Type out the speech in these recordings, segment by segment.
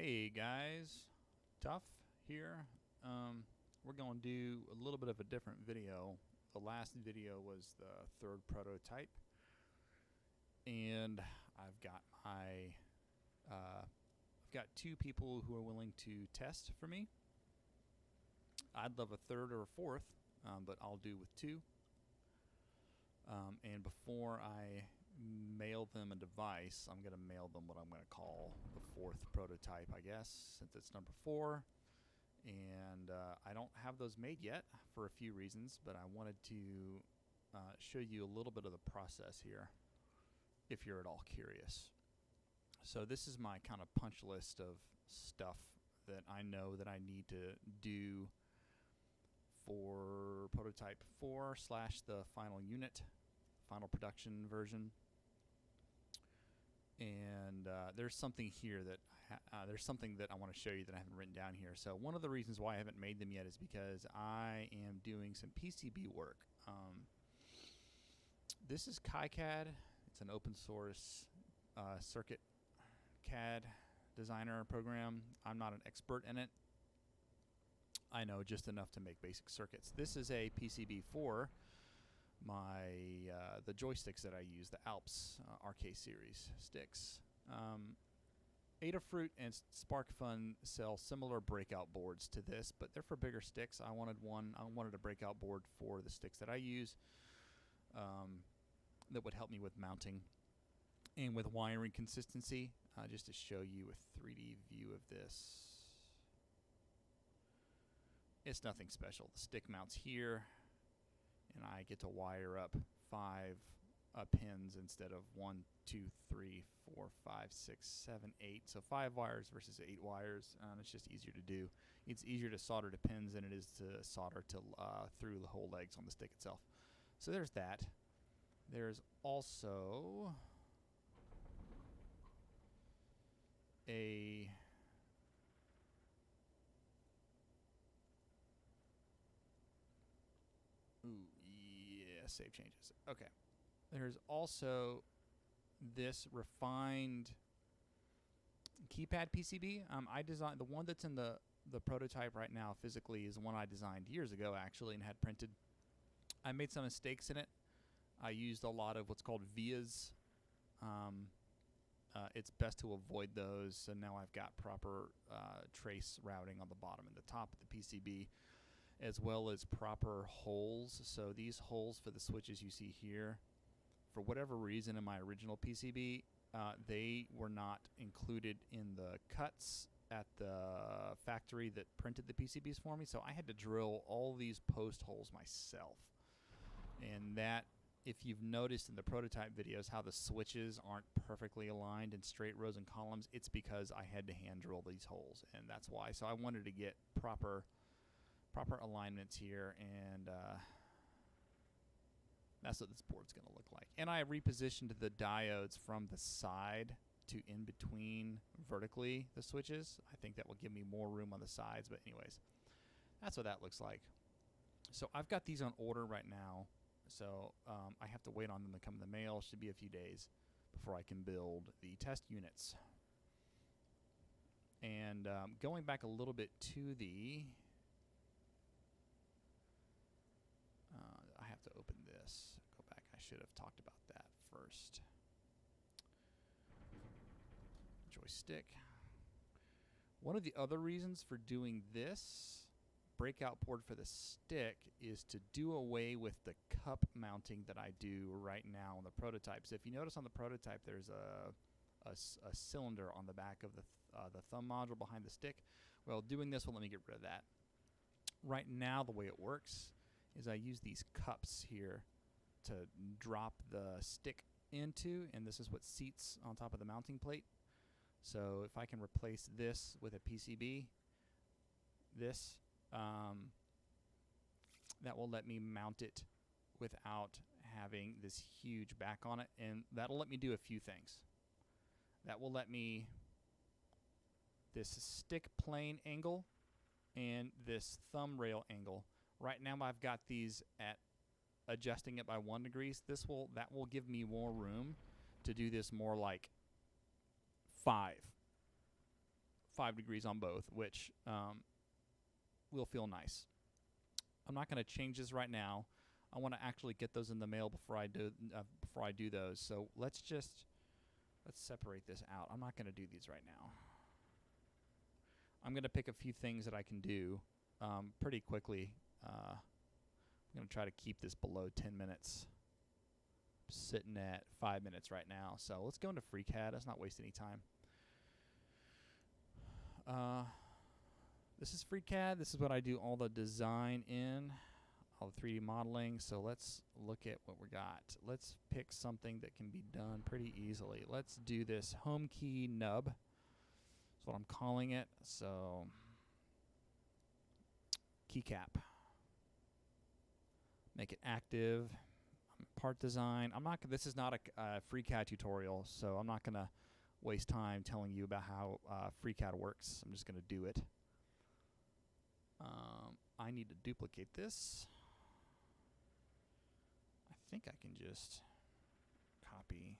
Hey guys, Tuff here. We're going to do a little bit of a different video. The last video was the third prototype, and I've got two people who are willing to test for me. I'd love a third or a fourth, but I'll do with two. And before I mail them a device, I'm going to mail them what I'm going to call the fourth prototype, I guess, since it's number 4. And I don't have those made yet for a few reasons, but I wanted to show you a little bit of the process here if you're at all curious. So this is my kind of punch list of stuff that I know that I need to do for prototype 4 / the final unit, final production version. And there's something here that there's something that I want to show you that I haven't written down here. So one of the reasons why I haven't made them yet is because I am doing some PCB work. This is Keypad. It's an open source circuit CAD designer program. I'm not an expert in it. I know just enough to make basic circuits. This is a PCB for my the joysticks that I use, the Alps RK series sticks. Adafruit and SparkFun sell similar breakout boards to this, but they're for bigger sticks. I wanted a breakout board for the sticks that I use that would help me with mounting and with wiring consistency. Just to show you a 3D view of this. It's nothing special. The stick mounts here, and I get to wire up 5 pins instead of 1, 2, 3, 4, 5, 6, 7, 8. So 5 wires versus 8 wires. It's just easier to do. It's easier to solder to pins than it is to solder to through the whole legs on the stick itself. So there's that. There's also a save changes. Okay. There's also this refined Keypad Pcb. I designed the one that's in the prototype right now physically is the one I designed years ago actually and had printed. I made some mistakes in it. I used a lot of what's called vias. It's best to avoid those. So now I've got proper trace routing on the bottom and the top of the PCB, as well as proper holes. So these holes for the switches you see here, for whatever reason in my original PCB, they were not included in the cuts at the factory that printed the PCBs for me. So I had to drill all these post holes myself. And that, if you've noticed in the prototype videos how the switches aren't perfectly aligned in straight rows and columns, it's because I had to hand drill these holes, and that's why. So I wanted to get proper alignments here, and that's what this board's going to look like. And I repositioned the diodes from the side to in between vertically the switches. I think that will give me more room on the sides, but anyways, that's what that looks like. So I've got these on order right now, so I have to wait on them to come in the mail. It should be a few days before I can build the test units. And going back a little bit to the I have to open this. Go back. I should have talked about that first. Joystick. One of the other reasons for doing this breakout board for the stick is to do away with the cup mounting that I do right now on the prototype. So if you notice on the prototype, there's a cylinder on the back of the thumb module behind the stick. Well, doing this will let me get rid of that. Right now, the way it works is I use these cups here to drop the stick into, and this is what seats on top of the mounting plate. So if I can replace this with a PCB, this, that will let me mount it without having this huge back on it, and that'll let me do a few things. That will let me this stick plane angle and this thumb rail angle. Right now I've got these at adjusting it by 1 degree. That will give me more room to do this more like 5 5 degrees on both, which will feel nice. I'm not going to change this right now. I want to actually get those in the mail before I do those. So let's separate this out. I'm not going to do these right now. I'm going to pick a few things that I can do pretty quickly. I'm going to try to keep this below 10 minutes. I'm sitting at 5 minutes right now. So let's go into Freecad. Let's not waste any time. This is Freecad. This is what I do all the design in, all the 3D modeling. So let's look at what we got. Let's pick something that can be done pretty easily. Let's do this home key nub. That's what I'm calling it. So keycap. Make it active. Part design. This is not a Freecad tutorial, so I'm not going to waste time telling you about how Freecad works. I'm just going to do it. I need to duplicate this. I think I can just copy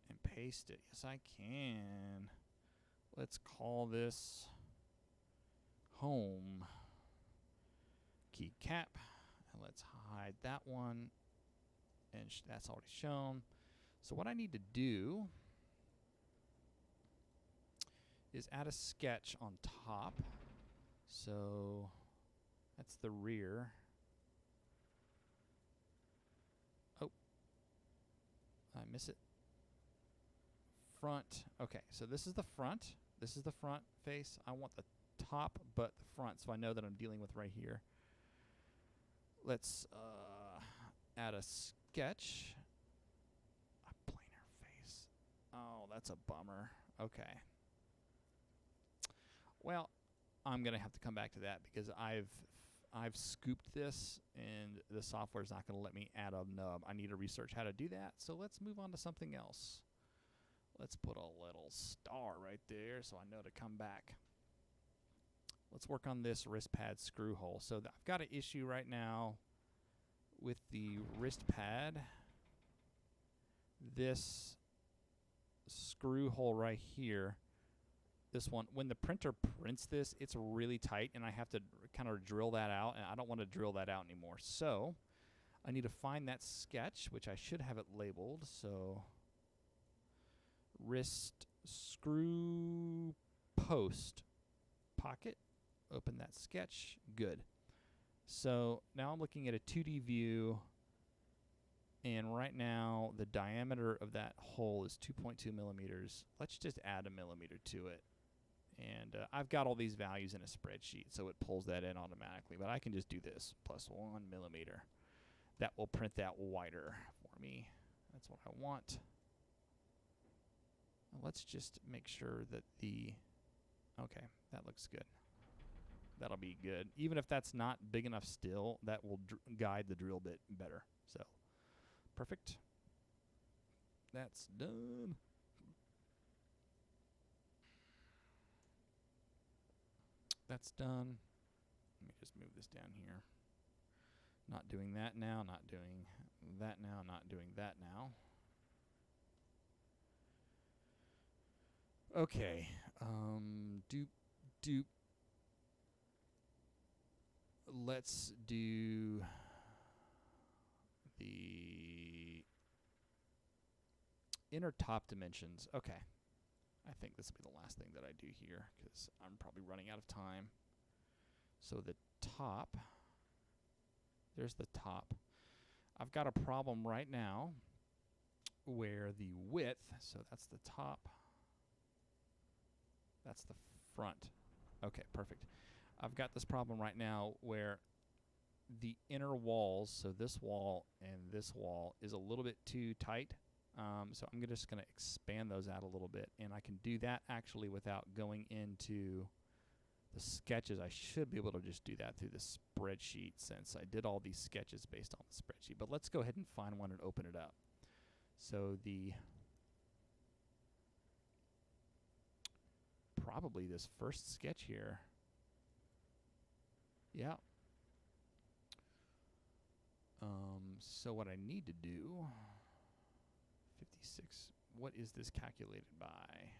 and paste it. Yes, I can. Let's call this home keycap. And let's hide that one. And that's already shown. So what I need to do is add a sketch on top. So that's the rear. Oh, I miss it. Front. Okay, so this is the front. This is the front face. I want the top, but the front, so I know that I'm dealing with right here. Let's add a sketch. A planar face. Oh, that's a bummer. Okay. Well, I'm gonna have to come back to that because I've scooped this and the software is not gonna let me add a nub. I need to research how to do that. So let's move on to something else. Let's put a little star right there so I know to come back. Let's work on this wrist pad screw hole. So I've got an issue right now with the wrist pad. This screw hole right here. This one, when the printer prints this, it's really tight, and I have to kind of drill that out, and I don't want to drill that out anymore. So I need to find that sketch, which I should have it labeled. So wrist screw post pocket. Open that sketch. Good. So now I'm looking at a 2D view, and right now the diameter of that hole is 2.2 millimeters. Let's just add a millimeter to it. And I've got all these values in a spreadsheet, so it pulls that in automatically. But I can just do this, plus 1 millimeter. That will print that wider for me. That's what I want. Now let's just make sure that okay, that looks good. That'll be good. Even if that's not big enough still, that will guide the drill bit better. So, perfect. That's done. That's done. Let me just move this down here. Not doing that now, not doing that now, not doing that now. Okay. Doop. Let's do the inner top dimensions. Okay. I think this will be the last thing that I do here because I'm probably running out of time. So the top, there's the top. I've got a problem right now where the width, so that's the top, that's the front. Okay, perfect. I've got this problem right now where the inner walls, so this wall and this wall, is a little bit too tight. So I'm just going to expand those out a little bit. And I can do that actually without going into the sketches. I should be able to just do that through the spreadsheet since I did all these sketches based on the spreadsheet. But let's go ahead and find one and open it up. So probably this first sketch here. Yeah. So what I need to do, 56, what is this calculated by?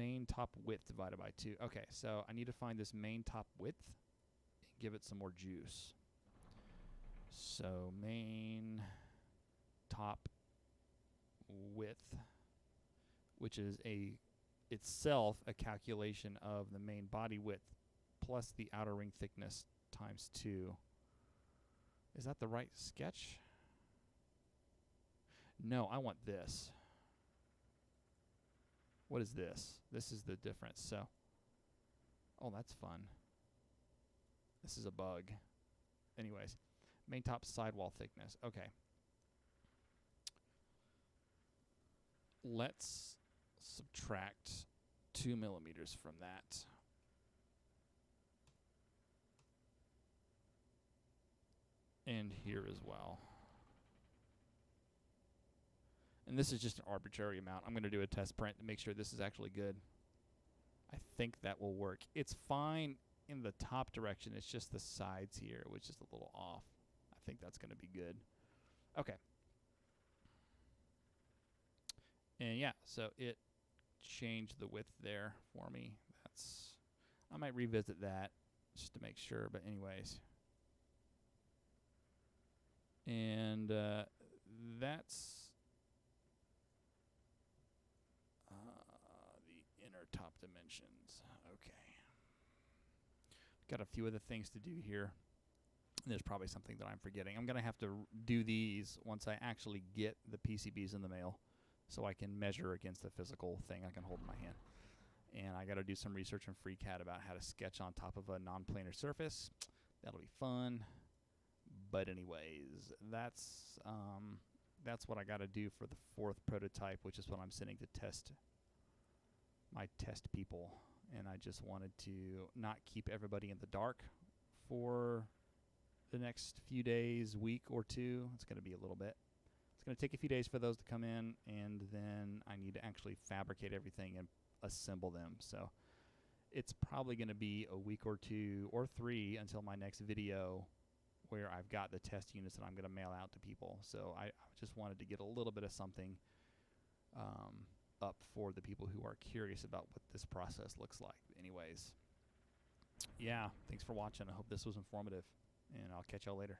Main top width divided by 2. Okay, so I need to find this main top width and give it some more juice. So main top width, which is itself a calculation of the main body width plus the outer ring thickness times 2. Is that the right sketch? No, I want this. What is this? This is the difference. So, oh, that's fun. This is a bug. Anyways, main top sidewall thickness. Okay. Let's subtract 2 millimeters from that. And here as well. And this is just an arbitrary amount. I'm going to do a test print to make sure this is actually good. I think that will work. It's fine in the top direction. It's just the sides here, which is a little off. I think that's going to be good. Okay. And yeah, so it changed the width there for me. I might revisit that just to make sure, but anyways. And that's the inner top dimensions. Okay. Got a few other things to do here. There's probably something that I'm forgetting. I'm going to have to do these once I actually get the PCBs in the mail so I can measure against the physical thing I can hold in my hand. And I got to do some research in Freecad about how to sketch on top of a non-planar surface. That'll be fun. But anyways, that's what I got to do for the 4th prototype, which is what I'm sending to test my test people. And I just wanted to not keep everybody in the dark for the next few days, week or two. It's going to be a little bit. It's going to take a few days for those to come in, and then I need to actually fabricate everything and assemble them. So it's probably going to be a week or 2 or 3 until my next video where I've got the test units that I'm going to mail out to people. So I just wanted to get a little bit of something up for the people who are curious about what this process looks like. Anyways, yeah, thanks for watching. I hope this was informative, and I'll catch y'all later.